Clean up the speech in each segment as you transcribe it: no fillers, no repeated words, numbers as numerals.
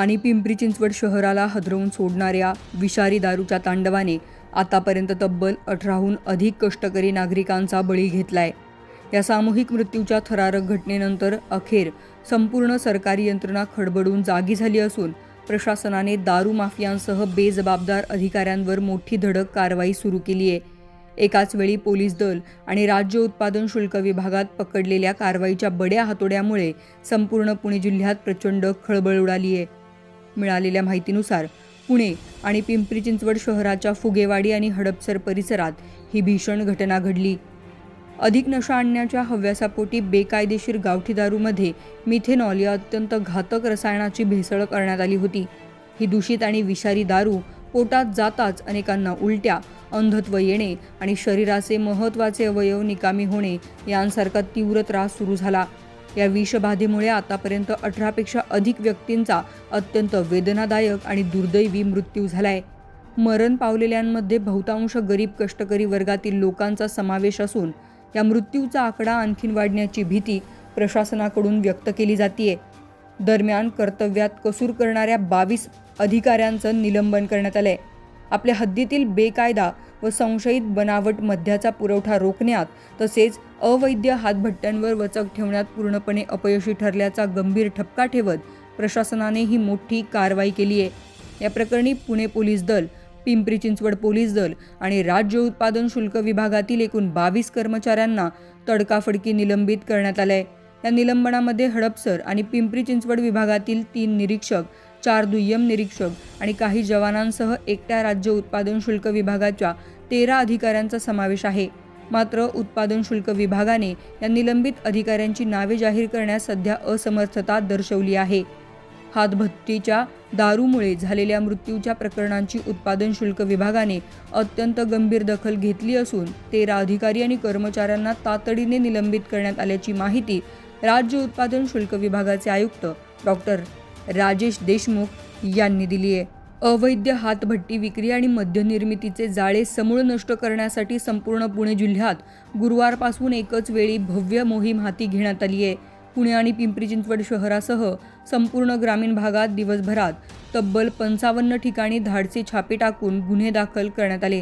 आणि पिंपरी चिंचवड शहराला हादरवून सोडणाऱ्या विषारी दारूच्या तांडवाने आतापर्यंत तब्बल 18हून अधिक कष्टकरी नागरिकांचा बळी घेतलाय। या सामूहिक मृत्यूच्या थरारक घटनेनंतर अखेर संपूर्ण सरकारी यंत्रणा खडबडून जागी झाली असून प्रशासनाने दारू माफियांसह बेजबाबदार अधिकाऱ्यांवर मोठी धडक कारवाई सुरू केली आहे। एकाच वेळी पोलीस दल आणि राज्य उत्पादन शुल्क विभागात पकडलेल्या कारवाईच्या बड्या हातोड्यामुळे संपूर्ण पुणे जिल्ह्यात प्रचंड खळबळ उडाली आहे। मिळालेल्या माहितीनुसार पुणे आणि पिंपरी चिंचवड शहराच्या फुगेवाडी आणि हडपसर परिसरात ही भीषण घटना घडली। अधिक नशा आणण्याच्या हव्यासापोटी बेकायदेशीर गावठी दारूमध्ये मिथेनॉल या अत्यंत घातक रसायनाची भेसळ करण्यात आली होती। ही दूषित आणि विषारी दारू पोटात जाताच अनेकांना उलट्या, अंधत्व येणे आणि शरीराचे महत्त्वाचे अवयव निकामी होणे यांसारखा तीव्र त्रास सुरू झाला। या विषबाधेमुळे आतापर्यंत 18पेक्षा अधिक व्यक्तींचा अत्यंत वेदनादायक आणि दुर्दैवी मृत्यू झालाय। मरण पावलेल्यांमध्ये बहुतांश गरीब कष्टकरी वर्गातील लोकांचा समावेश असून या मृत्यूचा आकडा आणखीन वाढण्याची भीती प्रशासनाकडून व्यक्त केली जाते। दरम्यान कर्तव्यात कसूर करणाऱ्या 22 अधिकाऱ्यांचं निलंबन करण्यात आलंय। आपल्या हद्दीतील बेकायदा व संशयित बनावट मद्याचा पुरवठा रोखण्यात तसेच अवैध हातभट्ट्यांवर वचक ठेवण्यात पूर्णपणे अपयशी ठरल्याचा गंभीर ठपका ठेवत प्रशासनाने ही मोठी कारवाई केली आहे। या प्रकरणी पुणे पोलीस दल, पिंपरी चिंचवड पोलीस दल आणि राज्य उत्पादन शुल्क विभागातील एकूण 22 कर्मचाऱ्यांना तडकाफडकी निलंबित करण्यात आलंय। या निलंबनामध्ये हडपसर आणि पिंपरी चिंचवड विभागातील 3 निरीक्षक, 4 दुय्यम निरीक्षक आणि काही जवानांसह एकट्या राज्य उत्पादन शुल्क विभागाच्या 13 अधिकाऱ्यांचा समावेश आहे। मात्र उत्पादन शुल्क विभागाने या निलंबित अधिकाऱ्यांची नावे जाहीर करण्यास सध्या असमर्थता दर्शवली आहे। हातभट्टीच्या दारूमुळे झालेल्या मृत्यूच्या प्रकरणांची उत्पादन शुल्क विभागाने अत्यंत गंभीर दखल घेतली असून 13 अधिकारी आणि कर्मचाऱ्यांना तातडीने निलंबित करण्यात आल्याची माहिती राज्य उत्पादन शुल्क विभागाचे आयुक्त डॉक्टर राजेश देशमुख यांनी दिली आहे। अवैध हातभट्टी विक्री आणि मद्य निर्मितीचे जाळे समूळ नष्ट करण्यासाठी संपूर्ण पुणे जिल्ह्यात गुरुवारपासून एकच वेळी भव्य मोहीम हाती घेण्यात आली आहे। पुणे आणि पिंपरी चिंचवड शहरासह संपूर्ण ग्रामीण भागात दिवसभरात तब्बल 55 ठिकाणी धाडसी छापे टाकून गुन्हे दाखल करण्यात आले।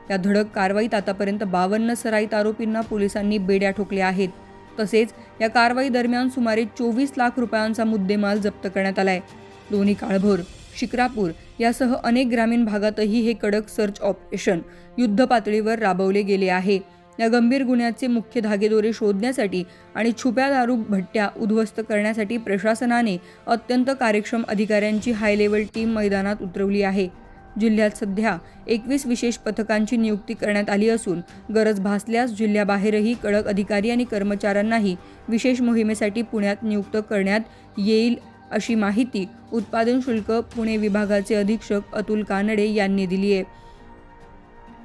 या धडक कारवाईत आतापर्यंत 52 सराईत आरोपींना पोलिसांनी बेड्या ठोकल्या आहेत। तसेच या कारवाई दरम्यान सुमारे 24 लाख रुपयांचा मुद्देमाल जप्त करण्यात आलाय। दोन्ही काळभोर, शिक्रापूर यासह अनेक ग्रामीण भागातही हे कडक सर्च ऑपरेशन युद्ध पातळीवर राबवले गेले आहे। या गंभीर गुन्ह्याचे मुख्य धागेदोरे शोधण्यासाठी आणि छुप्या दारू भट्ट्या उद्ध्वस्त करण्यासाठी प्रशासनाने अत्यंत कार्यक्षम अधिकाऱ्यांची हाय लेव्हल टीम मैदानात उतरवली आहे। जिल्ह्यात सध्या 21 विशेष पथकांची नियुक्ती करण्यात आली असून गरज भासल्यास जिल्ह्याबाहेरही कडक अधिकारी आणि कर्मचाऱ्यांनाही विशेष मोहिमेसाठी पुण्यात नियुक्त करण्यात येईल अशी माहिती उत्पादन शुल्क पुणे विभागाचे अधीक्षक अतुल कानडे यांनी दिली आहे।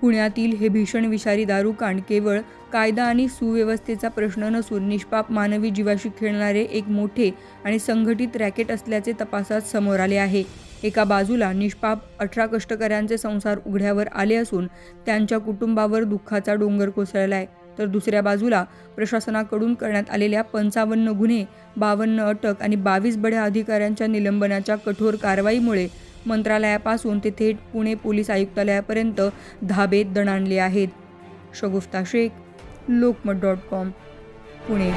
पुण्यातील हे भीषण विषारी दारूकांड केवळ कायदा आणि सुव्यवस्थेचा प्रश्न नसून निष्पाप मानवी जीवाशी खेळणारे एक मोठे आणि संघटित रॅकेट असल्याचे तपासात समोर आले आहे। एका बाजूला निष्पाप 18 कष्टकऱ्यांचे संसार उघड्यावर आले असून त्यांच्या कुटुंबावर दुःखाचा डोंगर कोसळलाय, तर दुसऱ्या बाजूला प्रशासनाकडून करण्यात आलेल्या 55 गुन्हे, 52 अटक आणि 22 बड्या अधिकाऱ्यांच्या निलंबनाच्या कठोर कारवाईमुळे मंत्रालयापासून ते थेट पुणे पोलीस आयुक्तालयापर्यंत धाबे दणाणले आहेत। शगुफ्ता शेख, लोकमत.com, पुणे।